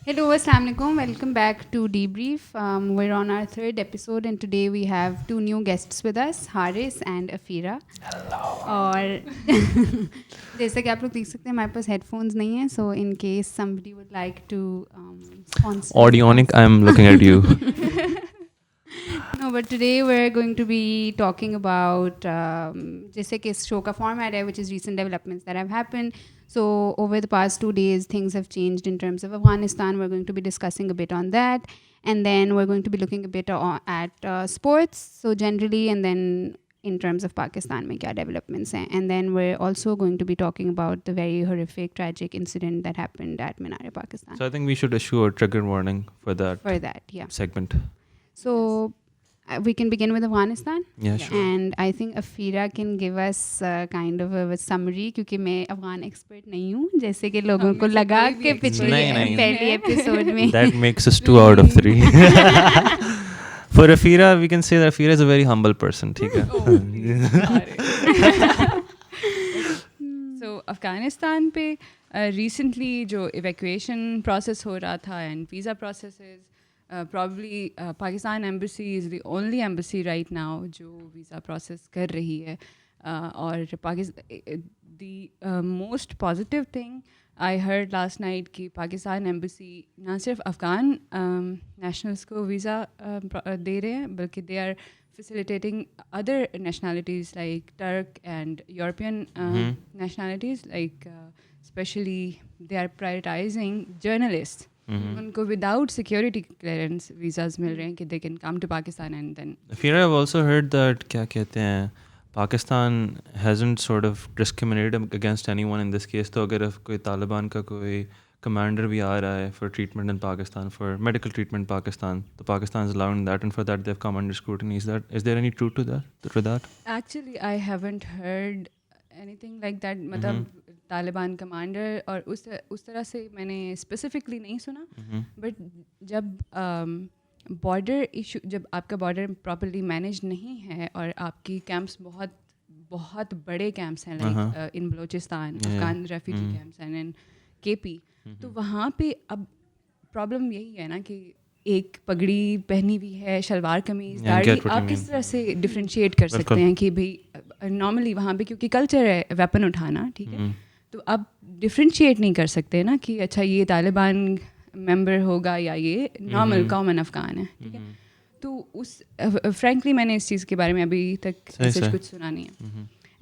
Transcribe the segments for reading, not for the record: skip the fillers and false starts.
Hello, Assalamualaikum. Welcome back to Debrief. We're on our third episode, and today we have two new guests with us, Haris and Afira. Hello. और जैसे कि आप लोग देख सकते हैं हमारे पास headphones नहीं हैं, so in case somebody would like to sponsor. Audionic, I'm looking at you. No, but today we're going to be talking about जैसे कि इस show का format है, which is recent developments that have happened. So over the past 2 days, things have changed in terms of Afghanistan. We're going to be discussing a bit on that, and then we're going to be looking a bit at sports. So generally, and then in terms of Pakistan, mein kya developments hain. And then we're also going to be talking about the very horrific, tragic incident that happened at Minar-e-Pakistan. So I think we should issue a trigger warning for that Yeah. segment. So we can begin with Afghanistan. Yeah, sure. And I think Afira can give us kind of a summary क्योंकि मैं Afghan expert नहीं हूँ जैसे कि लोगों को लगा कि पिछले नहीं। पहले episode में That makes us 2 out of 3. For Afira, we can say that Afira is a very humble person. ठीक है. So Afghanistan पे recently जो evacuation process हो रहा था and visa processes, probably Pakistan embassy is the only embassy right now जो visa process कर रही है. और the most positive thing I heard last night कि Pakistan embassy ना सिर्फ अफ़गान nationals को visa दे रहे हैं बल्कि they are facilitating other nationalities like Turk and European nationalities, like especially they are prioritizing journalists. उनको without security clearance visas मिल रहे हैं कि they can come to Pakistan and then. Afira, I've also heard that क्या कहते हैं Pakistan hasn't sort of discriminated against anyone in this case. तो अगर कोई तालिबान का कोई commander भी आ रहा है for treatment in Pakistan, for medical treatment in Pakistan, so Pakistan is allowing that, and for that they've come under scrutiny. Is there any truth to that? Actually, I haven't heard anything like that. मतलब Taliban commander और उस तरह से मैंने specifically नहीं सुना. But जब border issue, जब आपका बॉर्डर प्रॉपर्ली मैनेज नहीं है और आपकी कैंप्स बहुत बहुत बड़े कैंप्स हैं like in Balochistan, Afghan refugee camps हैं इन केपी, तो वहाँ पे अब प्रॉब्लम यही है ना कि एक पगड़ी पहनी हुई है, शलवार कमीज, दाढ़ी, आप किस तरह से डिफ्रेंशिएट कर सकते हैं कि भाई नॉर्मली वहाँ पे क्योंकि कल्चर है वेपन उठाना, ठीक है, तो आप डिफ्रेंशिएट नहीं कर सकते ना कि अच्छा ये तालिबान मेंबर होगा या ये नॉर्मल कॉमन अफगान है, ठीक है. तो उस फ्रैंकली मैंने इस चीज़ के बारे में अभी तक ऐसे कुछ सुना नहीं है.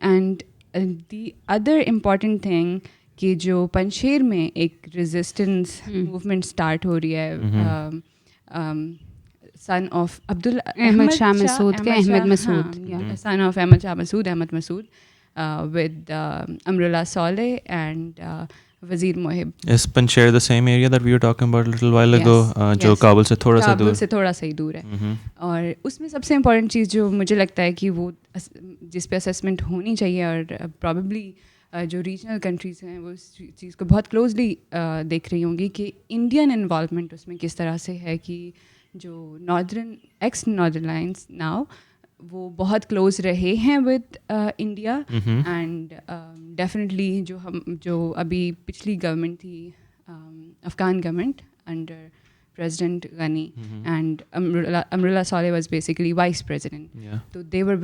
And the other important thing कि जो पंशेर में एक रेजिस्टेंस मूवमेंट स्टार्ट हो रही है, सन ऑफ अहमद शाह मसूद के son of Ahmad Shah Massoud, Ahmad Massoud, with Amrullah Saleh and Wazir Mohib. Is Panjshir the same area that we were talking about a little while ago? जो काबुल से थोड़ा सा दूर है. और उसमें सबसे इम्पॉर्टेंट चीज़ जो मुझे लगता है कि वो जिस पे असेसमेंट होनी चाहिए और प्रॉबेबली जो रीजनल कंट्रीज़ हैं वो उस चीज़ को बहुत क्लोजली देख रही होंगी कि इंडियन इन्वॉल्वमेंट उसमें किस तरह से है कि जो एक्स नॉर्दर्न लाइन्स नाउ वो बहुत क्लोज रहे हैं विद इंडिया. एंड डेफिनेटली जो अभी पिछली गवर्नमेंट थी Afghan government under president Ghani and Amrullah Saleh was basically vice president, तो they were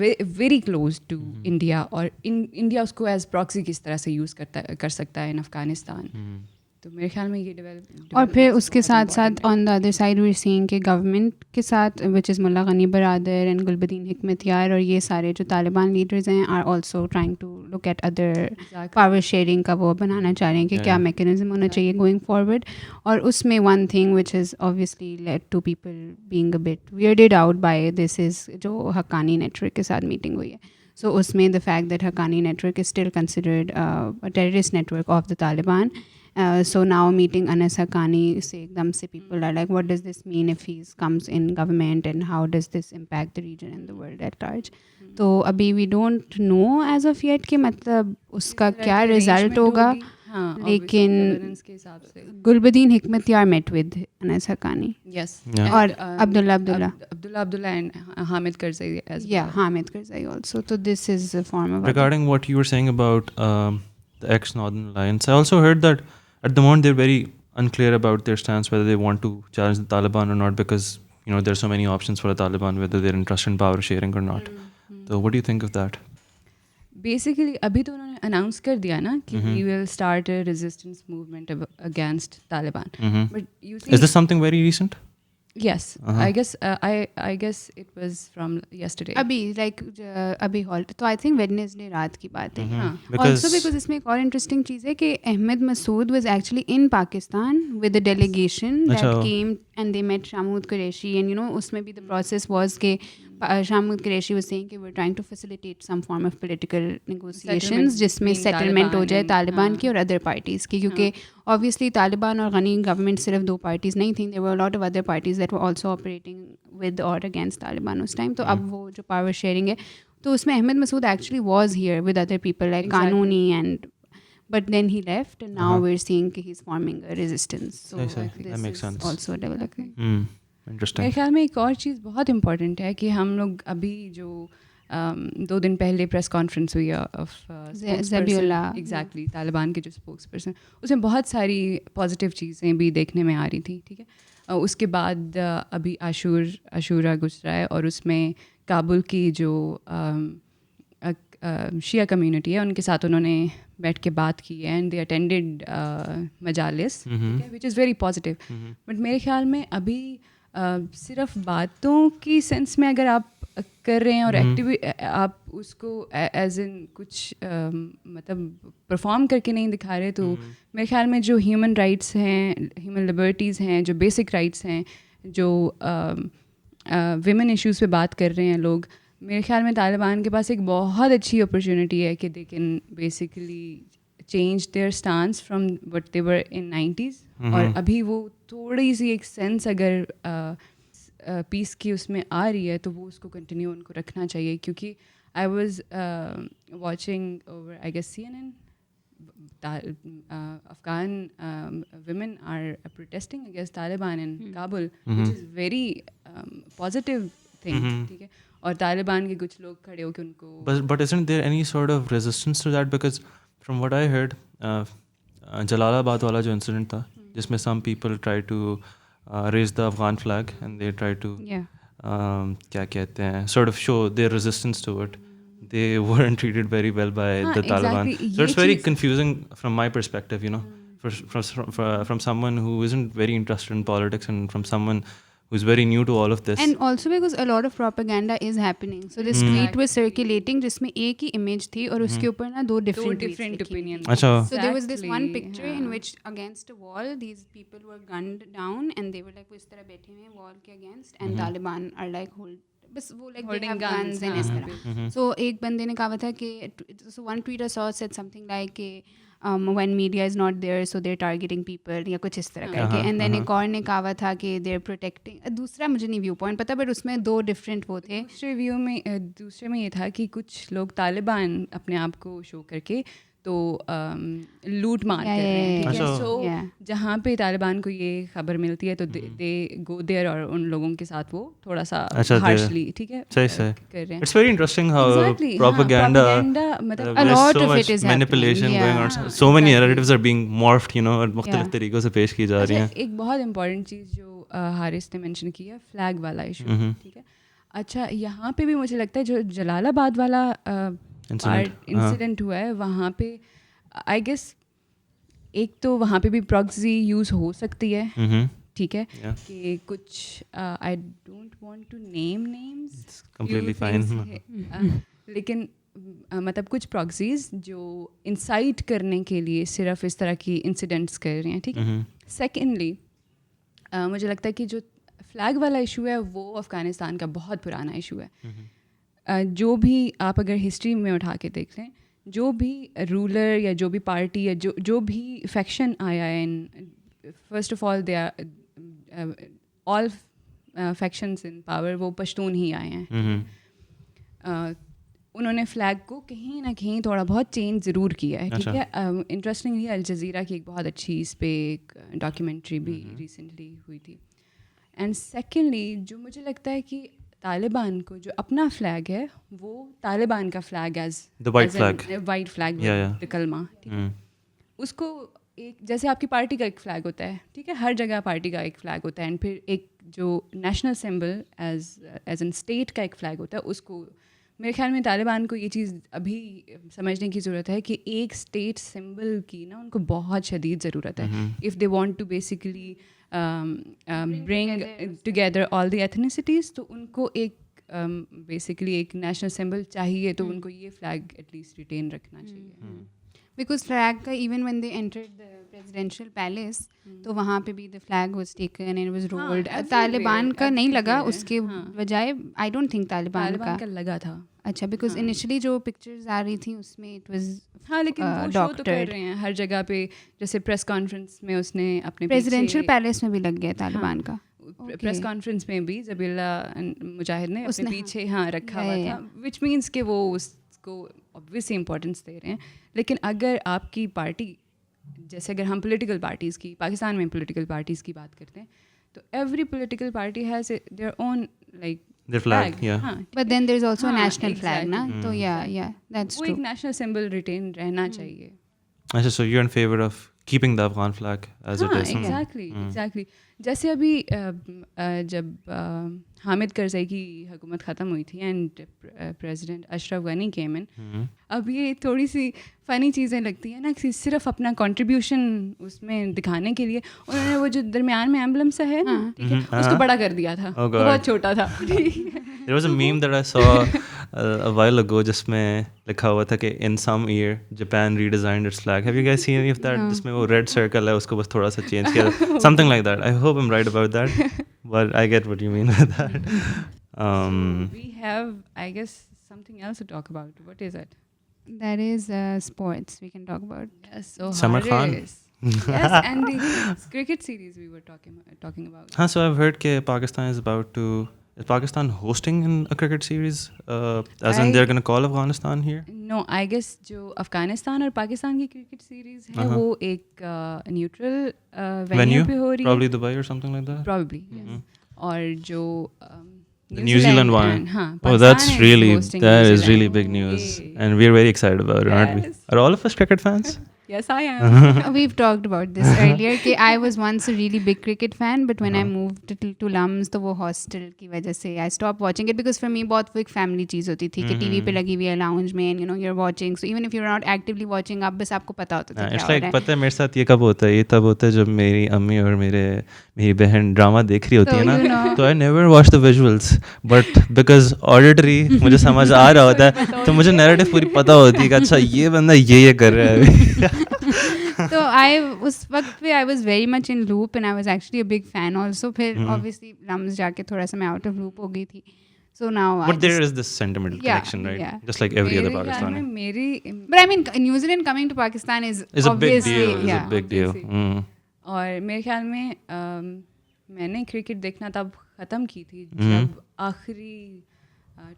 very close to India और इंडिया उसको एज प्रॉक्सी किस तरह से यूज़ कर सकता है इन अफ़गानिस्तान. तो मेरे ख्याल में ये डेवलप और फिर उसके साथ साथ on the other side we seeing के गवर्नमेंट के साथ which is Mullah Ghani Baradar and Gulbuddin Hekmatyar और ये सारे जो तालिबान लीडर्स हैं are also trying to look at other power sharing का वो बनाना चाह रहे हैं कि क्या मैकेनिज्म होना चाहिए गोइंग फॉरवर्ड. और उसमें one thing which is obviously led to people being a bit weirded out by this is जो हक्कानी नेटवर्क के साथ मीटिंग हुई है. सो उसमें the fact that Haqqani network is still considered a terrorist network of the Taliban. So now meeting Anas Haqqani से एकदम से people are like, what does this mean if he comes in government and how does this impact the region and the world at large? तो अभी we don't know as of yet कि मतलब उसका क्या result होगा. लेकिन Gulbadin Hekmatyar met with Anas Haqqani. Yes. और Abdullah and Hamid Karzai as well. Yeah, Hamid Karzai also. So this is a form of regarding what you were saying about the ex-Northern Alliance. I also heard that at the moment they're very unclear about their stance whether they want to challenge the Taliban or not, because you know there's so many options for the Taliban whether they're interested in power sharing or not. So what do you think of that? Basically अभी तो उन्होंने announce कर दिया ना कि we will start a resistance movement against Taliban, but you Is this something very recent? yes, I guess it was from yesterday. अभी अभी hall तो आई थिंक वेडनेसडे रात की बात है. हाँ, Because- also because इसमें एक और इंटरेस्टिंग चीज़ है कि Ahmad Masood was actually in Pakistan with a delegation that अच्छा. came and they met Shamood Qureshi, and you know उसमें भी the process was कि Shamood Qureshi was saying कि we're trying to facilitate some form of political negotiations Settlement जिसमें between settlement हो Taliban जाए and, Taliban की और अदर पार्टीज़ की, क्योंकि obviously तालिबान और गनी गवर्नमेंट सिर्फ दो पार्टीज़ नहीं थी, there were a lot of other parties that were also operating with or against Taliban उस टाइम. तो अब वो जो पावर शेयरिंग है तो उसमें Ahmad Masood actually was here with other people like कानूनी and but then he left and now we're seeing कि he's forming a resistance. So सही, that this makes is sense. also developing. Interesting. मेरे ख्याल में एक और चीज़ बहुत इम्पॉर्टेंट है कि हम लोग अभी जो 2 दिन पहले प्रेस कॉन्फ्रेंस हुई ऑफ ज़बीउल्लाह. एग्जैक्टली तालिबान के जो स्पोक्स पर्सन, उसमें बहुत सारी पॉजिटिव चीज़ें भी देखने में आ रही थी. ठीक है, उसके बाद अभी आशूरा गुजरा है और उसमें काबुल की जो शिया कम्युनिटी है उनके साथ उन्होंने बैठ के बात की है एंड दे अटेंडेड मजालिस, which is very positive. But मेरे ख्याल में अभी सिर्फ बातों की सेंस में अगर आप कर रहे हैं और आप उसको एज इन कुछ मतलब परफॉर्म करके नहीं दिखा रहे, तो मेरे ख्याल में जो ह्यूमन राइट्स हैं, ह्यूमन लिबर्टीज़ हैं, जो बेसिक राइट्स हैं, जो विमेन इश्यूज़ पे बात कर रहे हैं लोग, मेरे ख्याल में तालिबान के पास एक बहुत अच्छी अपॉर्चुनिटी है कि they can basically change their stance from what they were in 90s. और अभी वो थोड़ी सी एक सेंस अगर पीस की उसमें आ रही है तो वो उसको कंटिन्यू उनको रखना चाहिए. क्योंकि I was watching over I guess CNN, Afghan women are protesting against Taliban in Kabul, which is very positive thing. ठीक है, और तालिबान के कुछ लोग खड़े होकर उनको But isn't there any sort of resistance to that? Because from what I heard, Jalalabad वाला जो incident था जिसमें some people try to raise the Afghan flag and they try to क्या कहते हैं sort of show their resistance to it. They weren't treated very well by the Taliban. exactly. So it's very confusing from my perspective, you know, from someone who isn't very interested in politics and from someone who's very new to all of this. And also because a lot of propaganda is happening. So this tweet was circulating जिसमें एक ही image थी और उसके ऊपर ना दो different different opinions. अच्छा. So there was this one Exactly, picture in which against a wall these people were gunned down and they were like वो इस तरह बैठे हुए हैं wall के against and Taliban are like बस वो like they have guns and इस तरह. So एक बंदे ने कहा था कि so one tweeter said something like कि when media is not there so they're targeting people या कुछ इस तरह करके. And then एक और ने कहा था कि they're protecting, दूसरा मुझे नहीं व्यू पॉइंट पता, बट उसमें दो डिफरेंट वो थे. दूसरे में ये था कि कुछ लोग तालिबान अपने आप को शो करके तो लूट मार कर रहे हैं. ठीक है, सो जहाँ पे तालिबान को ये खबर मिलती है तो दे गो देयर और उन लोगों के साथ वो थोड़ा सा हार्शली, ठीक है, कर रहे हैं. It's very interesting how propaganda मतलब a lot so of much it is manipulation happening. going on. So many narratives are being morphed, you know, और मुख्तलिफ तरीक़ों से पेश की जा रही हैं. एक बहुत इंपॉर्टेंट चीज़ जो हारिस ने मेंशन की है, फ्लैग वाला इशू. ठीक है, अच्छा यहाँ पे भी मुझे लगता है जो जलालाबाद वाला इंसिडेंट हुआ है वहाँ पे आई गेस एक तो वहाँ पे भी प्रॉक्सी यूज़ हो सकती है. ठीक है, कि कुछ I don't want to name names, completely fine. लेकिन मतलब कुछ प्रॉक्सीज जो इंसाइट करने के लिए सिर्फ इस तरह की इंसिडेंट्स कर रही हैं. ठीक है, सेकेंडली मुझे लगता है कि जो फ्लैग वाला इशू है वो अफ़गानिस्तान का बहुत पुराना इशू है. जो भी आप अगर हिस्ट्री में उठा के देख लें, जो भी रूलर या जो भी पार्टी या जो भी फैक्शन आया है, first of all they are all factions in power वो पश्तून ही आए हैं. उन्होंने फ्लैग को कहीं ना कहीं थोड़ा बहुत चेंज ज़रूर किया है. ठीक है, इंटरेस्टिंगली अल जज़ीरा की एक बहुत अच्छी इस पे एक डॉक्यूमेंट्री भी रिसेंटली हुई थी. एंड सेकेंडली जो मुझे लगता है कि तालिबान को जो अपना फ्लैग है वो तालिबान का flag as The white flag. White flag the कलमा, ठीक है, उसको एक जैसे आपकी पार्टी का एक फ्लैग होता है, ठीक है, हर जगह पार्टी का एक फ्लैग होता है, एंड फिर एक जो national symbol as an state का एक फ्लैग होता है, उसको मेरे ख्याल में तालिबान को ये चीज़ अभी समझने की ज़रूरत है कि एक स्टेट सिंबल की ना उनको बहुत शदीद ज़रूरत है if they want to basically bring together all the ethnicities, तो उनको एक बेसिकली एक नेशनल सिंबल चाहिए, तो उनको ये फ्लैग एटलीस्ट रिटेन रखना चाहिए. बिकॉज फ्लैग का even when they entered the presidential palace तो वहाँ पे भी the flag was taken and was rolled. Taliban का नहीं लगा, उसके बजाय आई डोंट थिंक तालिबान का लगा था. अच्छा, बिकॉज इनिशियली जो पिक्चर्स आ रही थी उसमें इट वाज हाँ, लेकिन वो शो तो कर रहे हैं हर जगह पे, जैसे प्रेस कॉन्फ्रेंस में उसने अपने प्रेसिडेंशियल पैलेस में भी लग गया तालिबान का. प्रेस कॉन्फ्रेंस में भी जबीला मुजाहिद ने अपने पीछे रखा हुआ था, विच मीन्स कि वो उसको ऑब्वियसली इंपॉर्टेंस दे रहे हैं. लेकिन अगर आपकी पार्टी, जैसे अगर हम पॉलिटिकल पार्टीज़ की, पाकिस्तान में पॉलिटिकल पार्टीज़ की बात करते हैं, तो every political party has their own like their flag, yeah. But then there's also a national flag, na? So yeah, that's वो true. एक नेशनल सिंबल रिटेन रहना चाहिए. अच्छा, so you're in favor of keeping the Afghan flag as it is. Exactly. जैसे अभी जब हामिद करज़ई की हुकूमत ख़त्म हुई थी एंड प्रेसिडेंट अशरफ गनी केम इन, अब ये थोड़ी सी फ़नी चीज़ें लगती हैं ना कि सिर्फ अपना कंट्रीब्यूशन उसमें दिखाने के लिए उन्होंने वो जो दरमियान में एम्बलम सा है ना, ठीक है, उसको बड़ा कर दिया था. बहुत छोटा था. There was a meme that I saw a while ago जिसमें लिखा हुआ था कि in some year Japan redesigned its flag. Have you guys seen any of that? जिसमें वो red circle है, उसको बस थोड़ा सा change किया. Something like that. I hope I'm right about that. But I get what you mean with that. We have, I guess, something else to talk about. What is it? That is sports we can talk about. Yes, so Samar Khan. Yes, and the cricket series we were talking about. हाँ, so I've heard कि Pakistan is about to. Is Pakistan hosting in a cricket series? As in they're going to call Afghanistan here? No, I guess जो अफगानिस्तान और पाकिस्तान की cricket series है वो एक neutral venue पे हो रही है. Probably Dubai or something like that? Probably, yes. और जो the New Zealand one. Oh, that's really big news, and we're very excited about it, aren't we? Are all of us cricket fans? Yes, I am. We've talked about this earlier कि I was once a really big cricket fan, but when I moved to Lums तो वो hostel की वजह से I stopped watching it because for me बहुत वो एक family चीज़ होती थी कि TV पे लगी हुई है lounge में and you know you're watching, so even if you're not actively watching आप बस आपको पता होता था क्या हो रहा है. पता है मेरे साथ ये कब होता है, ये तब होता है जब मेरी अम्मी और मेरी बहन ड्रामा देख रही होती है ना, तो I never watch the visuals, but because auditory मुझे समझ आ रहा होता है तो मुझे narrative पूरी पता होती है कि अच्छा ये बंदा ये कर रहा है. तो उस वक्त पे I was very much in loop and I was actually a big fan also. फिर obviously Lums जाके थोड़ा सा मैं out of loop हो गई थी. So now but there is this sentimental connection, right? Yeah. Just like every other Pakistani. But I mean New Zealand coming to Pakistan is a big deal. Yeah, it's a big deal. और मेरे ख्याल में मैंने cricket देखना तब ख़त्म की थी जब आखिरी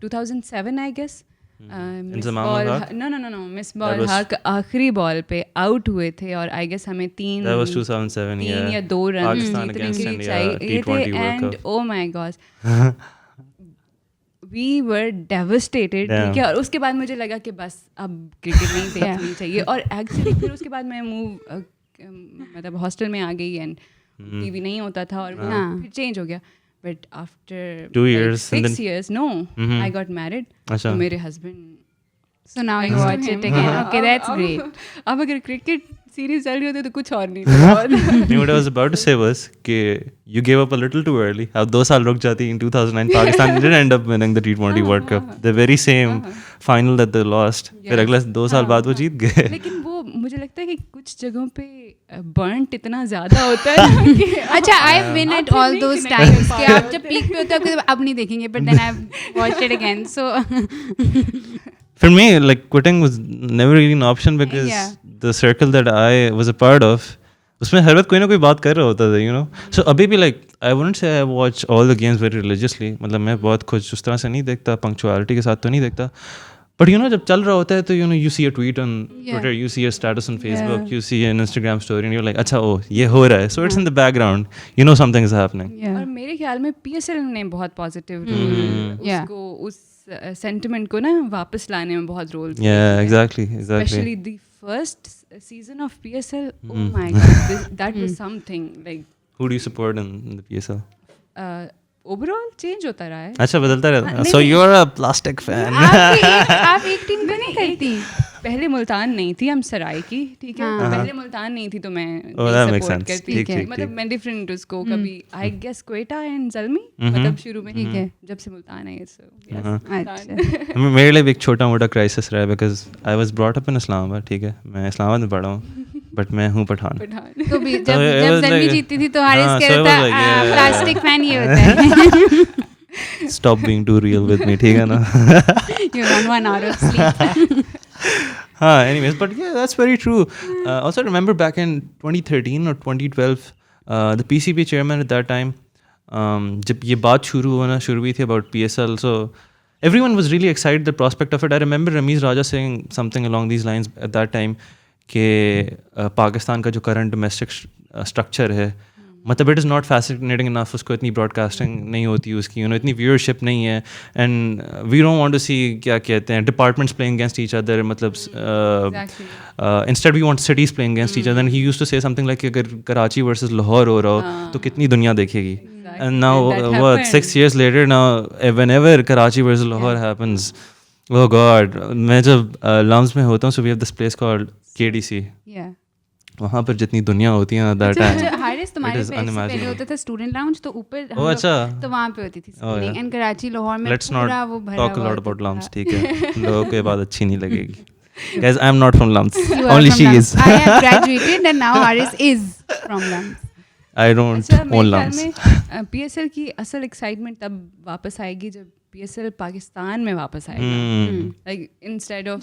2007 I guess मिस बॉल हक आखिरी बॉल पे आउट हुए थे और आई गेस हमें तीन या 2 रन जीतने चाहिए थे and oh my god we were devastated. ठीक है, और उसके बाद मुझे लगा कि बस अब क्रिकेट नहीं देखनी चाहिए. और एक्चुअली फिर उसके बाद मैं मतलब हॉस्टल में आ गई एंड टीवी नहीं होता था और फिर चेंज हो गया. But after 2 years, 6 years, no, I got married. So मेरे husband. So now you watch it again. Okay, that's great. अब अगर cricket series चल रही होती तो कुछ और नहीं था. What I was about to say was कि you gave up a little too early. अब 2 साल रुक जाती. In 2009, Pakistan did end up winning the T20 World Cup. The very same final that they lost. फिर अगले 2 साल बाद वो जीत गए. लेकिन वो मुझे लगता है कि कुछ जगहों पे बर्न इतना ज़्यादा होता है कि अच्छा I win at all those times कि आप जब पीक पे होते हो अब नहीं देखेंगे but then I watched it again. So For me, like quitting was never really an option because the circle that I was a part of, उसमें हर वक्त कोई ना कोई बात कर रहा होता था, you know. So अभी भी like I wouldn't say I watch all the games very religiously. मतलब मैं बहुत कुछ उस तरह से नहीं देखता, punctuality के साथ तो नहीं देखता. But you know जब चल रहा होता है तो you know you see a tweet on Twitter, you see a status on Facebook, you see an Instagram story and you're like अच्छा ये हो रहा है. So it's in the background. You know something is happening. और मेरे ख्याल में PSL ने बहुत पॉजिटिव उसको उस सेंटिमेंट को ना वापस लाने में बहुत role. Yeah, exactly. Especially the first season of PSL, oh my god, that was something like Who do you support in the PSL? Overall change होता रहा है. अच्छा बदलता रहता. So you're a plastic fan. आप एक टीम को नहीं करती. पहले मुल्तान नहीं थी, हम सराय की, ठीक है. पहले मुल्तान नहीं थी तो मैं सपोर्ट करती थी. मतलब मैं डिफरेंट उसको कभी आई गेस क्वेटा एंड जल्मी, मतलब शुरू में ठीक है जब से मुल्तान आई. अच्छा. मेरे लिए भी एक छोटा मोटा क्राइसिस रहा है because I was brought up in Islamabad. ठीक है, मैं इस्लामाबाद में पढ़ा हूँ बट मैं हूँ पठान. तो भी जब जल्मी जीती थी तो हारिस कहता था प्लास्टिक फैन ये होता है. Stop being too real with me, ठीक है ना. You're on 1 hour of sleep. Anyways, but yeah, that's very true. Also, I remember back in 2013 or 2012, the PCB chairman at that time, जब ये बात शुरू हुई थी about PSL, so everyone was really excited the prospect of it. I remember Ramiz Raja saying something along these lines at that time कि पाकिस्तान का जो current domestic structure है, मतलब it is not fascinating enough, उसको इतनी broadcasting नहीं होती उसकी, इतनी व्यूअरशिप नहीं है. And we don't want to see क्या कहते हैं departments playing against each other, मतलब instead we want cities playing against each other. And he used to say something like अगर कराची वर्सेस लाहौर हो रहा हो तो कितनी दुनिया देखेगी. And now what 6 years later, now whenever Karachi versus Lahore happens, oh god, मैं जब लम्स में होता हूँ, so we have this place called KDC. Yeah. वहाँ पर जितनी दुनिया होती है दैट टाइम. हारिस तुम्हारे पहले होता था स्टूडेंट लाउंज, तो ऊपर अच्छा, तो वहाँ पे होती थी स्क्रीनिंग. एंड कराची लाहौर में लेट्स पूरा नॉट वो भरा टॉक हुआ अ लॉट होता अबाउट था. लम्स, ठीक है. लोगों को ये बात अच्छी नहीं लगेगी. Guys, I am not from Lumps. You are Only from she Lumps. is. I have graduated and now Haris is from Lumps. I don't अच्छा, own मेरे Lumps. ख्याल में PSL की असल एक्साइटमेंट तब वापस आएगी जब PSL पाकिस्तान में वापस आएगा. लाइक इंस्टेड ऑफ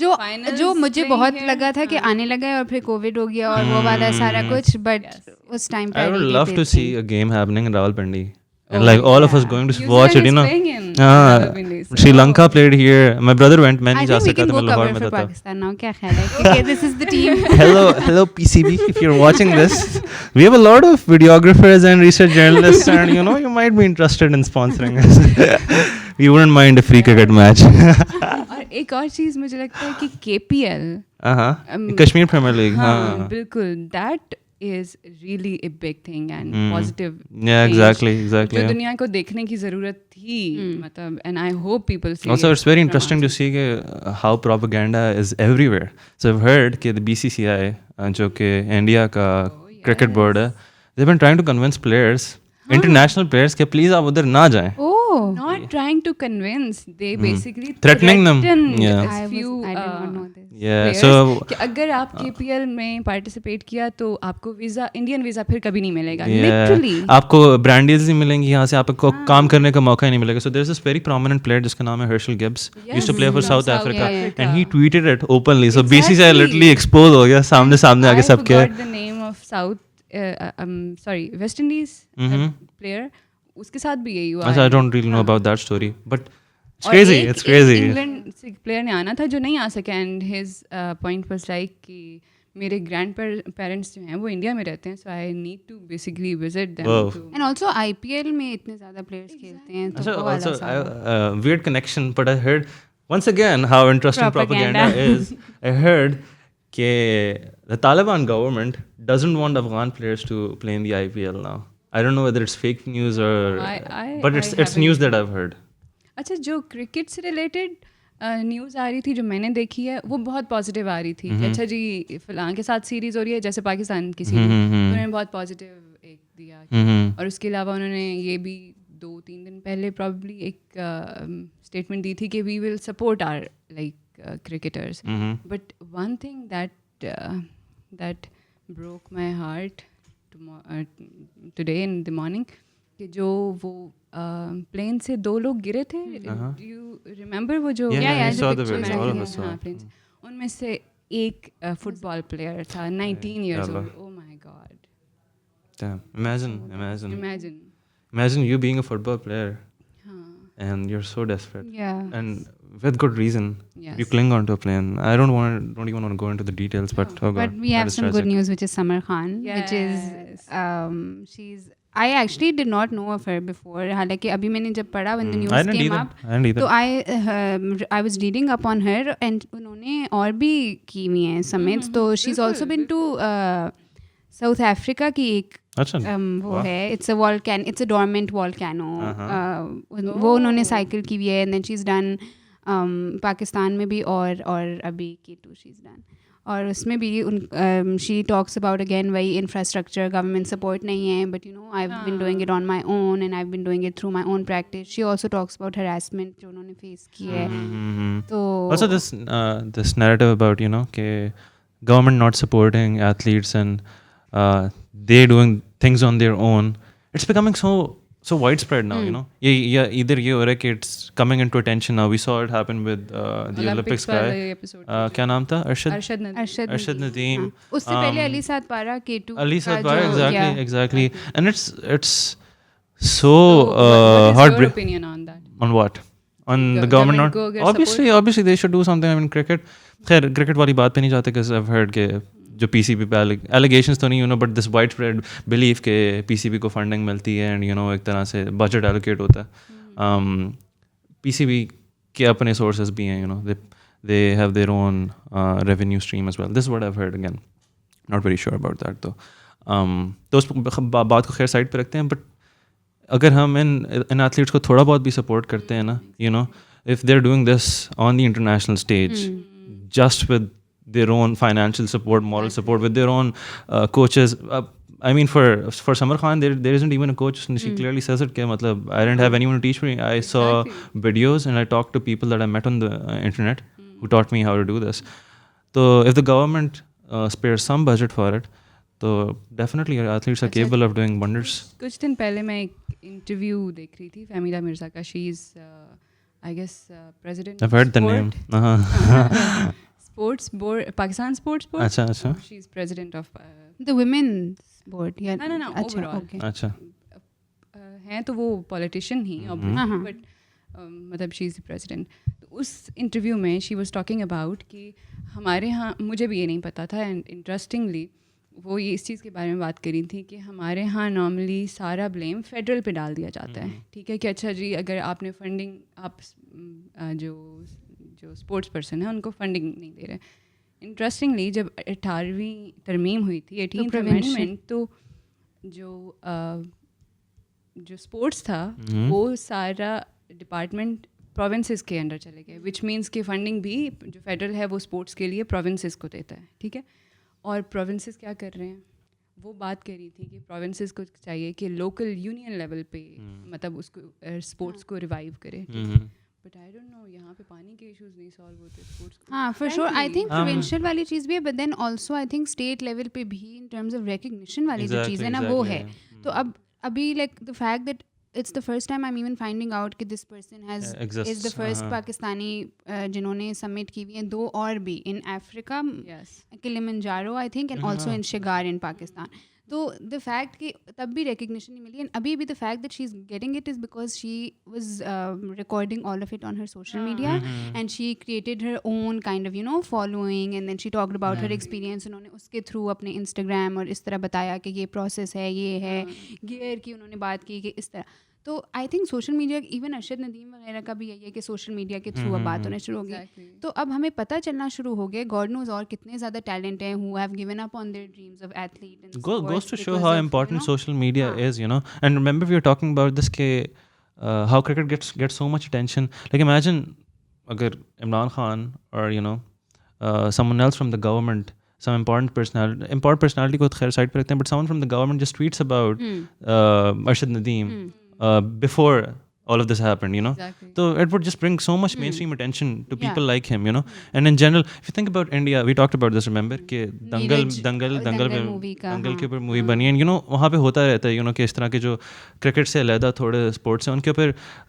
जो मुझे बहुत लगा था कि आने लगा है और फिर कोविड हो गया और वो वाला सारा कुछ, बट उस टाइम पे I would love to see a game happening in Rawalpindi. And like all of us going to watch it, you know. Sri Lanka played here. My brother went. मैं I नहीं जा think we सका can था, go मैं Lahore cover में for था. Pakistan now. क्या ख्याल है? Okay, this is the team. Hello PCB, if you're watching this, we have a lot of videographers and research journalists, and you know you might be interested in sponsoring us. We wouldn't mind a free cricket match. और एक और चीज़ मुझे लगता है कि KPL, Kashmir premiere league. हाँ बिल्कुल, that is really a big thing and positive Yeah, change exactly. जो दुनिया को देखने की ज़रूरत थी, मतलब, and I hope people see Also, it it's very from interesting to see how propaganda is everywhere. So I've heard कि the BCCI, जो कि इंडिया का cricket board है, they've been trying to convince players, international players, कि please आप उधर ना जाएं. not trying to convince, they basically Threatening them. Yeah. I few did not know this. Yeah. players So कि अगर आप KPL में पार्टिसिपेट किया तो आपको वीज़ा, इंडियन वीज़ा फिर कभी नहीं मिलेगा. yeah, लिटरली आपको ब्रांड डील्स नहीं मिलेंगी यहाँ से, आपको काम करने का मौका ही नहीं मिलेगा. So there's this very prominent player जिसका नाम है Herschel Gibbs. Used to play for South Africa, and he tweeted it openly. So BCCI literally exposed हो गया सामने आके सबके. I forgot the name of West Indies player. उसके साथ भी यही हुआ. I don't really know about that story, but it's crazy. It's crazy. England से प्लेयर ने आना था जो नहीं आ सका, and his point was like कि मेरे ग्रैंड पेरेंट्स जो हैं वो इंडिया में रहते हैं, so I need to basically visit them. And also IPL में इतने ज़्यादा players खेलते हैं तो वो वाला सारा. Weird connection, but I heard once again how interesting propaganda is. I heard that the Taliban government doesn't want Afghan players to play in the IPL now. I don't know whether it's fake news or, but it's news that I've heard. अच्छा, जो cricket से related news आ रही थी जो मैंने देखी है वो बहुत पॉजिटिव आ रही थी कि अच्छा जी फ़लाँ के साथ सीरीज़ हो रही है, जैसे पाकिस्तान की सीरीज़, उन्होंने बहुत पॉजिटिव एक दिया. और उसके अलावा उन्होंने ये भी 2-3 दिन पहले प्रॉब्ली एक स्टेटमेंट दी थी कि we will support our like cricketers. But one thing that broke my heart today in the morning कि जो वो प्लेन से 2 लोग गिरे थे, यू रिमेंबर वो जो प्लेन्स, उनमें से एक फुटबॉल प्लेयर था 19 years old. Oh my god. Damn. Imagine you being a football player and you're so desperate. Yeah. And with good reason. Yes. You cling onto a plane. I don't even want to go into the details, but oh god. But we have some good news, which is Samar Khan, Yes. which is she's I actually did not know of her before. हालांकि अभी मैंने जब पढ़ा when the I news didn't came either. up, I didn't either. तो I was reading up on her and उन्होंने और भी की हुई हैं summits. तो she's also been to South Africa की एक अच्छा वो है, it's a dormant volcano. वो उन्होंने cycle की हुई है and then she's done Pakistan में भी और अभी K2 she's done. और उसमें भी शी टॉक्स अबाउट अगेन वही इंफ्रास्ट्रक्चर गवर्नमेंट सपोर्ट नहीं है but you know I have been doing it on my own and I have been doing it through my own practice she also talks about harassment जो उन्होंने face की है तो also this narrative about कि government not supporting athletes and they doing things on their own, it's becoming so widespread now, you know. Yeah, either ये हो रहा है कि it's coming into attention now. We saw it happen with the Olympics guy. क्या नाम था? Arshad Nadeem. उससे पहले अली साद पारा K2 Ali Saad Bara, exactly. And it's so What is your heartbreaking. opinion on that? On what? On the government को not अगर obviously they should do something. I mean cricket खैर cricket वाली बात पे नहीं जाते because I've heard के जो PCB पे allegations तो नहीं you know but this widespread belief के PCB को funding मिलती है and you know एक तरह से budget allocate होता है PCB के अपने sources भी हैं you know they have their own revenue stream as well. This is what I've heard again. Not very sure about that though. तो उस बात को खैर साइड पे रखते हैं but अगर हम इन एथलीट्स को थोड़ा बहुत भी सपोर्ट करते हैं ना you know if they're doing this on the international stage just with their own financial support, moral support, with their own coaches. I mean, for Samar Khan, there isn't even a coach. And she clearly says it. Ke, matlab, I didn't have anyone to teach me. I saw videos and I talked to people that I met on the internet who taught me how to do this. So if the government spares some budget for it, तो definitely athletes are capable of doing wonders. कुछ दिन पहले मैं एक interview देख रही थी फहमीदा मिर्ज़ा का. She is I guess president. I've heard the name. Sports board, Pakistan Sports Board. अच्छा. She's president of the women's board. Yeah. No. Overall. Okay. अच्छा. हैं तो वो politician ही obviously, but मतलब she is the president. तो उस interview में she was talking about कि हमारे यहाँ मुझे भी ये नहीं पता था and interestingly वो ये इस चीज़ के बारे में बात करी थी कि हमारे यहाँ नॉर्मली सारा ब्लेम फेडरल पे डाल दिया जाता है. ठीक है कि अच्छा जी अगर आपने फंडिंग आप जो स्पोर्ट्स पर्सन है उनको फंडिंग नहीं दे रहे. इंटरेस्टिंगली जब 18वीं तरमीम हुई थी 18th अमेंडमेंट तो जो स्पोर्ट्स था वो सारा डिपार्टमेंट प्रोविंसेस के अंडर चले गए विच मीन्स कि फंडिंग भी जो फेडरल है वो स्पोर्ट्स के लिए प्रोविंसेस को देता है. ठीक है और प्रोविंसेस क्या कर रहे हैं वो बात कर रही थी कि प्रोविंसेस को चाहिए कि लोकल यूनियन लेवल पे मतलब उसको स्पोर्ट्स को रिवाइव करे. बट आई डोंट नो यहाँ पे पानी के इश्यूज नहीं सॉल्व होते स्पोर्ट्स. हाँ for sure I think provincial वाली चीज़ भी है but then also I think state level पे भी इन टर्म्स ऑफ रिकग्निशन वाली जो चीज़ है ना वो है. तो अब अभी like the fact that it's the first time I'm even finding out कि this person is the first Pakistani जिन्होंने सबमिट की हुई हैं. दो और भी in Africa, Kilimanjaro I think and also in Shigar in Pakistan. तो the fact कि तब भी recognition नहीं मिली and अभी भी the fact that she's getting it is because she was recording all of it on her social media and she created her own kind of you know following and then she talked about her experience. उन्होंने उसके through अपने Instagram और इस तरह बताया कि ये process है ये है gear की उन्होंने बात की कि इस तरह. तो I think social media even Arshad Nadeem वगैरह का भी यही है कि सोशल मीडिया के थ्रू अब बात होने शुरू हो गई. तो अब हमें पता चलना शुरू हो गया गॉड नोज और कितने ज़्यादा टैलेंट हैं who have given up on their dreams of athlete and goes to show how important social media is, you know. And remember we were talking about this how cricket gets so much attention. Like imagine agar Imran Khan or you know someone else from the government, some important personality को खैर side पे रखते हैं, but someone from the government just tweets about Arshad Nadeem before all of this happened, you know. So it would just bring so much mainstream attention to people like him, you know. And in general, if you think about India, we talked about this, remember कि दंगल के ऊपर movie बनी है, you know, वहाँ पे होता रहता है, you know, कि इस तरह के जो क्रिकेट से अलहदा थोड़े स्पोर्ट्स हैं उनके ऊपर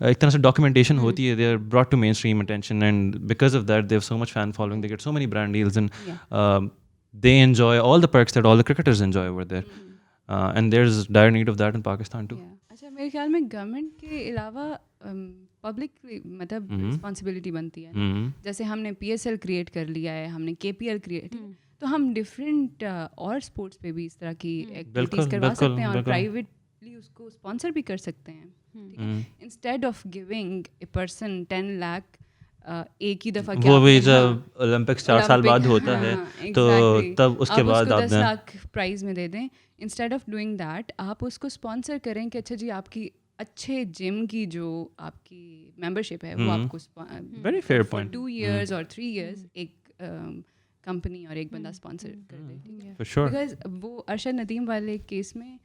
एक तरह से डॉक्यूमेंटेशन होती है. they are brought to mainstream attention and because of that they have so much fan following, they get so many brand deals and they enjoy all the perks that all the cricketers enjoy over there. And there's dire need of that in Pakistan too. अच्छा मेरे ख्याल में government के अलावा public मतलब responsibility बनती है. जैसे हमने PSL क्रिएट कर लिया है, हमने KPL क्रिएट, तो हम डिफरेंट और स्पोर्ट्स पे भी इस तरह की एक्टिविटीज़ करवा सकते हैं और प्राइवेट डायरेक्टली उसको स्पॉन्सर भी कर सकते हैं, ठीक है, instead of giving a person 10 lakh एक ही दफ़ा। वो भी जब ओलंपिक्स 4 साल बाद होता है तो तब उसके बाद आप 10 लाख प्राइज़ में दे दें। इंस्टेड ऑफ डूइंग दैट आप उसको स्पॉन्सर करें कि अच्छा जी आपकी अच्छे जिम की जो आपकी मेंबरशिप है वो आपको वेरी फेयर पॉइंट 2 years और 3 years एक कंपनी और एक बंदा स्पॉन्सर कर दे, ठीक है, फॉर श्योर। बिकॉज वो अरशद नदीम वाले केस में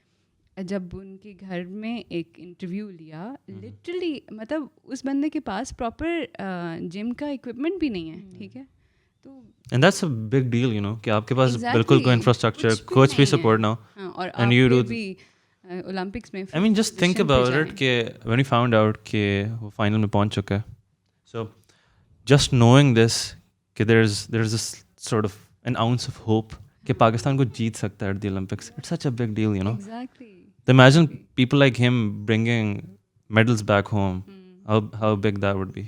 जब उनके घर में एक इंटरव्यू लिया, लिटरली मतलब उस बंदे के पास प्रॉपर जिम का इक्विपमेंट भी नहीं है, ठीक है, तो and that's a big deal, you know, कि आपके पास Exactly, बिल्कुल कोई इंफ्रास्ट्रक्चर, कोच भी सपोर्ट ना हो, हाँ, और and you आपके do भी ओलंपिक्स में I mean, just think position पे about जाएं। it कि when we found out कि वो फाइनल में पहुंच चुका है, so just knowing this कि there's this sort of an ounce of hope कि पाकिस्तान को जीत सकता है at the Olympics, it's such a big deal, you know. Exactly. So imagine people like him bringing medals back home, how big that would be.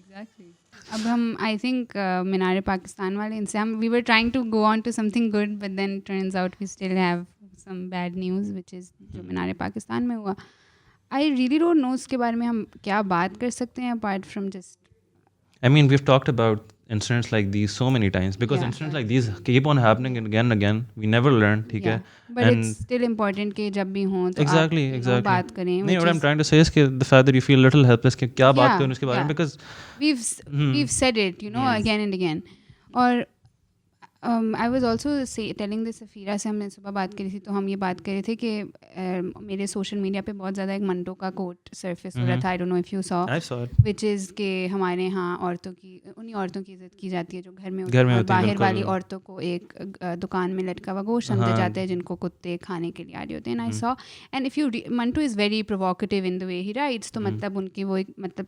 Exactly. अब हम I think मीनार पाकिस्तान वाले इनसे हम we were trying to go on to something good but then turns out we still have some bad news which is जो मीनार पाकिस्तान में हुआ। I really don't know उसके बारे में हम क्या बात कर सकते हैं apart from just I mean, we've talked about incidents like these so many times because incidents like these keep on happening again and again. We never learn, ठीक है? बट इट्स स्टिल इम्पोर्टेंट कि जब भी हों तो Exactly, आप exactly. बात करें। नहीं, what I'm trying to say is कि the fact that you feel a little helpless कि क्या बात करूँ इसके बारे में, because we've said it, you know, again and again. और I was also telling this Safira से हमने सुबह बात करी थी, तो हम ये बात कर रहे थे कि मेरे सोशल मीडिया पे बहुत ज़्यादा एक मंटो का कोट सरफेस हो रहा था, I don't know if you saw, I saw it. Which is के हमारे यहाँ औरतों की उन्हीं औरतों की इज़्ज़त की जाती है जो घर में होती घर में हैं, और होती हैं, बाहर वाली बिल्कुल। औरतों को एक दुकान में लटका हुआ गोश्त समझे जाते हैं जिनको कुत्ते खाने के लिए आ रहे होते हैं। I saw and if you Manto is very provocative in the way he rights, तो मतलब उनकी वो एक मतलब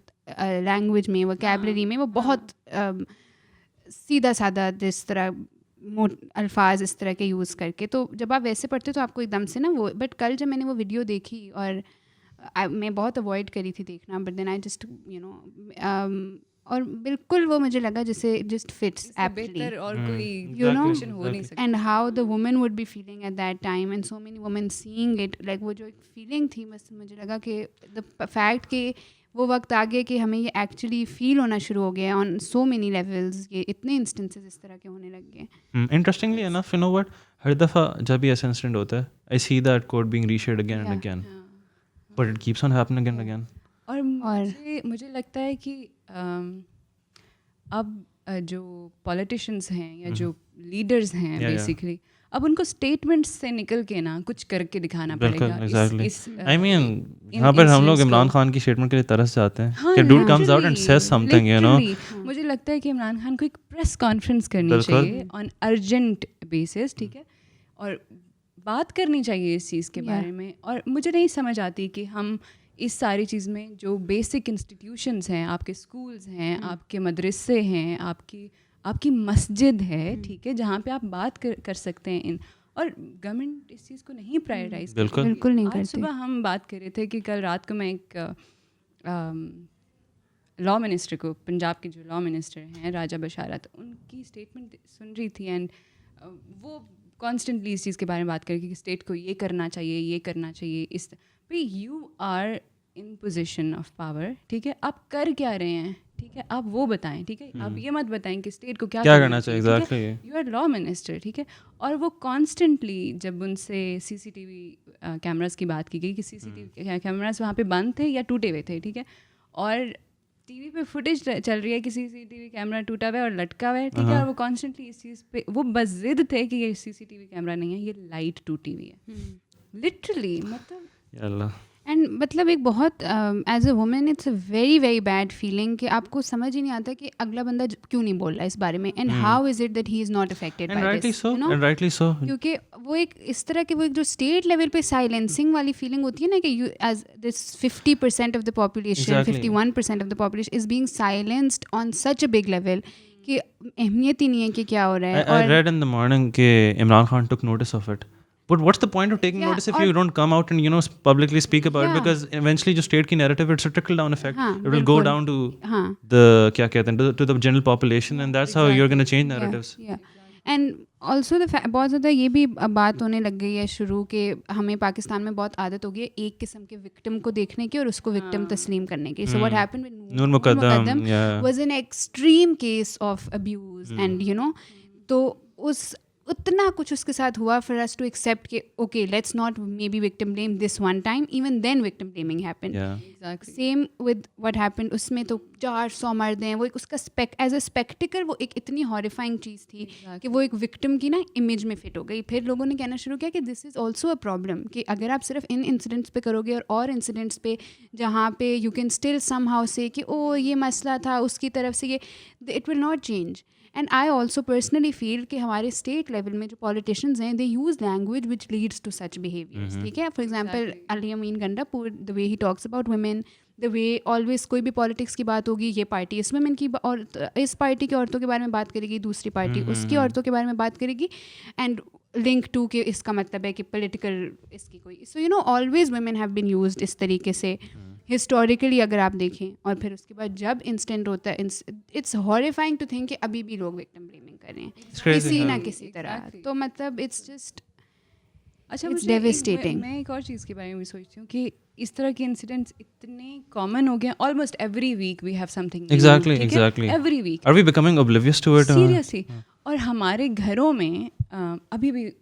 लैंग्वेज में, वोकैबलरी में वो बहुत सीधा साधा जिस तरह अल्फाज इस तरह के यूज़ करके, तो जब आप वैसे पढ़ते हो तो आपको एकदम से ना वो, बट कल जब मैंने वो वीडियो देखी और मैं बहुत अवॉइड करी थी देखना, but then I just you know और बिल्कुल वो मुझे लगा जैसे जस्ट फिट्स एप्टली और कोई you know, conclusion हो नहीं सकता। and how the woman would be feeling at that time and so many women seeing it, like वो जो एक फीलिंग थी, बस मुझे लगा कि the fact कि वो वक्त आ गया कि हमें ये एक्चुअली फील होना शुरू हो गया ऑन सो मेनी लेवल्स, ये इतने इंस्टेंसेस इस तरह के होने लग गए। Interestingly enough, you know what? हर दफ़ा जब भी ऐसा इंसिडेंट होता है, I see that quote being reshared again and again, but it keeps on happening again and again. और मुझे लगता है कि अब जो पॉलिटिशियंस हैं या जो लीडर्स हैं बेसिकली, अब उनको स्टेटमेंट्स से निकल के ना कुछ करके दिखाना पड़ेगा। Exactly. I mean, यहाँ पर हम लोग इमरान खान की स्टेटमेंट के लिए तरस जाते हैं कि dude comes out and says something, you know. मुझे लगता है कि इमरान खान को एक प्रेस कॉन्फ्रेंस करनी चाहिए ऑन अर्जेंट बेसिस, ठीक है, और बात करनी चाहिए इस चीज़ के बारे में। और मुझे नहीं समझ आती कि हम इस सारी चीज़ में जो बेसिक इंस्टीट्यूशंस हैं, आपके स्कूल्स हैं, आपके मदरसे हैं, आपकी मस्जिद है, ठीक है, जहाँ पे आप बात कर सकते हैं और गवर्नमेंट इस चीज़ को नहीं प्रायोरिटाइज बिल्कुल नहीं करती। आज सुबह हम बात कर रहे थे कि कल रात को मैं एक लॉ मिनिस्टर को, पंजाब के जो लॉ मिनिस्टर हैं राजा बशारत, उनकी स्टेटमेंट सुन रही थी एंड वो कॉन्स्टेंटली इस चीज़ के बारे में बात करें कि स्टेट को ये करना चाहिए, ये करना चाहिए। इस भाई you are in position of power, ठीक है, आप कर क्या रहे हैं, ठीक है, आप वो बताएं, ठीक है, आप ये मत बताएं कि स्टेट को क्या करना चाहिए। Exactly, you are law minister, ठीक है। और वो कॉन्स्टेंटली जब उनसे सीसीटीवी कैमरास की बात की गई कि सीसीटीवी कैमरास वहाँ पे बंद थे या टूटे हुए थे, ठीक है, और टीवी पे फुटेज चल रही है कि सीसीटीवी कैमरा टूटा हुआ है और लटका हुआ है, ठीक है, और वो कॉन्स्टेंटली इस चीज़ पे वो बस जिद थे कि ये सीसीटीवी कैमरा नहीं है, ये लाइट टूटी हुई है, लिटरली, मतलब एंड मतलब एक बहुत as a women it's a very very bad feeling कि आपको समझ ही नहीं आता कि अगला बंदा क्यों नहीं बोल रहा है इस बारे में, and how is it that he is not affected by this, you know, rightly so, क्योंकि वो एक इस तरह की वो एक जो स्टेट लेवल पे साइलेंसिंग वाली फीलिंग होती है ना कि you as this 50% of the population, 51% of the population is being silenced on such a big level कि अहमियत ही नहीं है कि क्या हो रहा है। I read in the morning कि Imran Khan took notice of it. But what's the point of taking notice if you don't come out and, you know, publicly speak about it? Because eventually जो state की narrative, it's a trickle down effect. It will go down to the क्या कहते हैं, to the general population, and that's how you're going to change narratives. Yeah. And also बहुत ज़्यादा ये भी बात होने लग गई है शुरू के, हमें पाकिस्तान में बहुत आदत हो गई है एक किस्म के विक्टिम को देखने की और उसको विक्टिम तस्लीम करने की. So what happened with Noor Mukadam was an extreme case of abuse and you know, तो उस उतना कुछ उसके साथ हुआ फॉर अस टू एक्सेप्ट कि okay let's not maybe victim blame this one time, even then victim blaming happened. Same with what happened, उसमें तो 400 मर्द हैं, वो एक उसका एज अ स्पेक्टिकल वो एक इतनी हॉरिफाइंग चीज़ थी कि वो एक विक्टिम की ना इमेज में फिट हो गई. फिर लोगों ने कहना शुरू किया कि this is also a problem, कि अगर आप सिर्फ इन इंसिडेंट्स पे करोगे और इंसिडेंट्स पे जहाँ पे you can still somehow से कि ओ ये मसला था उसकी तरफ से, ये it will not change. And I also personally feel कि हमारे स्टेट लेवल में जो पॉलिटिशियंस हैं they use language which leads to such behaviours. ठीक है, for example Ali Amin Gandapur, the way he talks about women, the way always कोई भी politics की बात होगी, ये पार्टी इस वुमेन की और इस पार्टी की औरतों के बारे में बात करेगी, दूसरी पार्टी उसकी औरतों के बारे में बात करेगी, एंड लिंक टू के इसका मतलब है कि पॉलिटिकल इसकी कोई. So you know always women have been used इस तरीके से हिस्टोरिकली अगर आप देखें. और फिर उसके बाद जब इंसिडेंट होता है, इट्स हॉरिफाइंग टू थिंक कि अभी भी लोग विक्टिम ब्लेमिंग कर रहे हैं किसी ना किसी तरह. तो मतलब इट्स जस्ट अच्छा, It's devastating. मैं एक और चीज़ के बारे में भी सोचती हूँ कि इस तरह के इंसिडेंट्स इतने कॉमन हो गए, almost every week we have something. Exactly. Every week. Are we becoming oblivious to it? Seriously. और हमारे घरों में अभी भी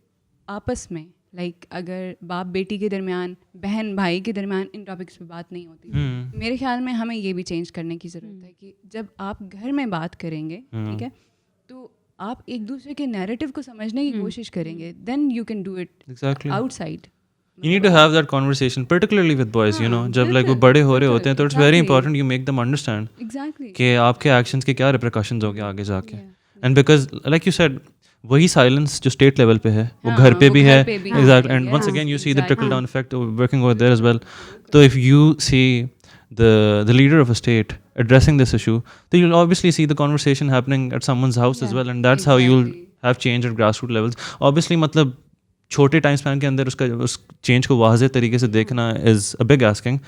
आपस में लाइक अगर बाप बेटी के दरमियान, बहन भाई के दरमियान इन टॉपिक्स पे बात नहीं होती. मेरे ख्याल में हमें ये भी चेंज करने की ज़रूरत है कि जब आप घर में बात करेंगे, ठीक है, तो आप एक दूसरे के नैरेटिव को समझने की कोशिश करेंगे, then you can do it outside. You need to have that conversation, particularly with boys, you know. जब like वो बड़े हो रहे होते हैं तो it's very important you make them understand Exactly. कि आपके actions के क्या repercussions होंगे आगे जाके. And because like you said, वही silence जो state level पे है वो घर पे भी है. Exactly. And once again you see the trickle down effect working over there as well. So if you see the leader of a state addressing this issue, then you'll obviously see the conversation happening at someone's house as well, and that's how you'll have change at grassroots levels. Obviously मतलब छोटे time span के अंदर उसका उस change को वाज़े तरीके से देखना is a big asking,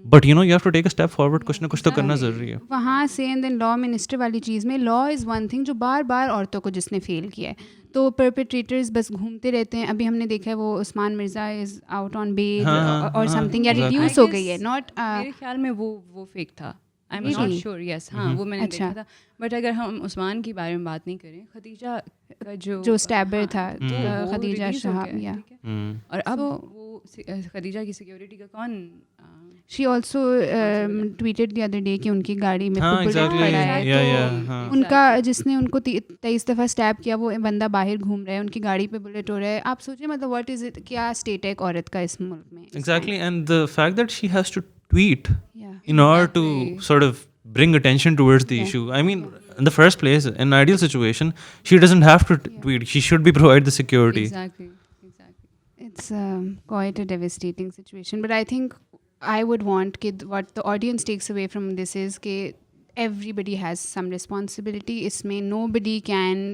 but you know you have to take a step forward. कुछ ना कुछ तो करना ज़रूरी है. वहाँ से एंड देन लॉ मिनिस्टर वाली चीज़ में, लॉ इज़ वन थिंग जो बार बार औरतों को जिसने फेल किया है, तो परपेट्रेटर्स बस घूमते रहते हैं. अभी हमने देखा है वो Usman Mirza is out on bail और समथिंग, या रिड्यूस हो गई है. नॉट मेरे ख्याल में वो फेक था. I am not sure. Yes, हाँ, वो मैंने देखा था. बट अगर हम उस्मान के बारे में बात नहीं करें, खदीजा का जो स्टैबर था, खदीजा शहाब, या और अब वो खदीजा की सिक्योरिटी का कौन. She also tweeted the other day कि उनकी गाड़ी में बुलेट पड़ा है, तो उनका जिसने उनको 23 दफ़ा स्टैब किया वो बंदा बाहर घूम रहा है, उनकी गाड़ी पे बुलेट हो रहा है. आप सोचिए मतलब व्हाट इज़ इट, क्या स्टेट है एक औरत का इस मुल्क में. Exactly, and the fact that she has to tweet in order to sort of bring attention towards the issue. I mean, in the first place, in an ideal situation, she doesn't have to tweet. She should be provided the security. Exactly. It's quite a devastating situation. But I think I would want what the audience takes away from this is कि everybody has some responsibility. इसमें nobody can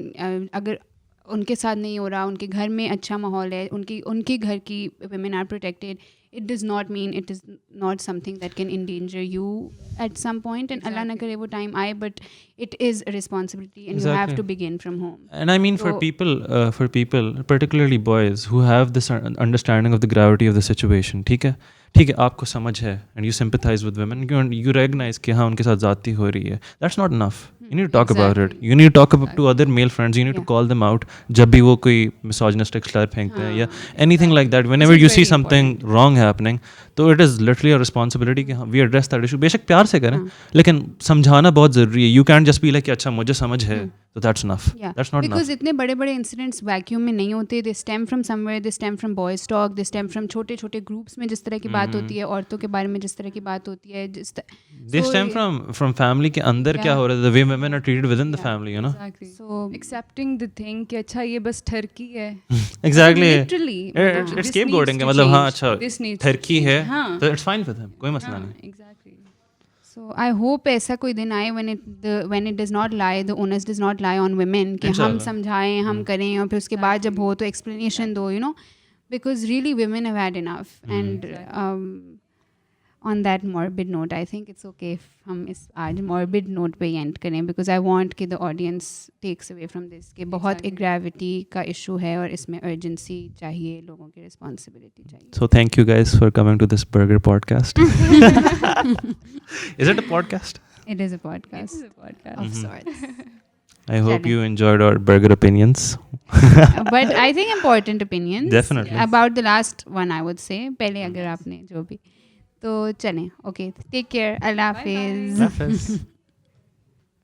अगर उनके साथ नहीं हो रहा, उनके घर में अच्छा माहौल है, उनके घर की women are protected, it does not mean it is not something that can endanger you at some point. And Allah na kare wo time aaye, but it is a responsibility, and you have to begin from home. And I mean, for people, particularly boys who have this understanding of the gravity of the situation, ठीक है, आपको समझ है, and you sympathize with women, you recognize कि हाँ उनके साथ ज़्यादती हो रही है. That's not enough. You need to talk about it. You need to talk to other male friends. You need to call them out जब भी वो कोई misogynistic slur फेंकते हैं या anything like that. Whenever you see something wrong happening, तो it is literally a responsibility कि we address that issue. बेशक प्यार से करें, लेकिन समझाना बहुत ज़रूरी है. You can't just be like अच्छा मुझे समझ है, तो that's enough. That's not enough. Because इतने बड़े incidents vacuum में नहीं होते. They stem from somewhere. They stem from boys talk. They stem from छोटे groups में जिस तरह की बात होती है, औरतों के बारे में जिस तरह की बात होती है, they stem from family के अंदर क्या हो रहा है, the way women are treated within the family, you know. Exactly. So accepting the thing कि अच्छा ये बस ठरकी है. Exactly. Literally. It's scapegoating का मतलब हाँ अच्छा ठरकी है, तो it's fine with him, कोई मसला नहीं. Exactly. So I hope ऐसा कोई दिन आए when it does not lie, the onus does not lie on women कि हम समझाएं, हम करें, और फिर उसके बाद जब हो तो explanation दो, you know, because really women have had enough. And on that morbid note, I think it's okay if हम इस आज morbid note पे end करें, because I want कि the audience takes away from this कि बहुत एक gravity का issue है और इसमें urgency चाहिए, लोगों की responsibility चाहिए. So thank you guys for coming to this burger podcast. Is it a podcast? It is a podcast. Of sorts. I hope Chale. you enjoyed our burger opinions. But I think important opinions. Definitely. About the last one, I would say. पहले अगर आपने जो भी. तो चलें. Okay. Take care. Allah Hafiz. Hafiz.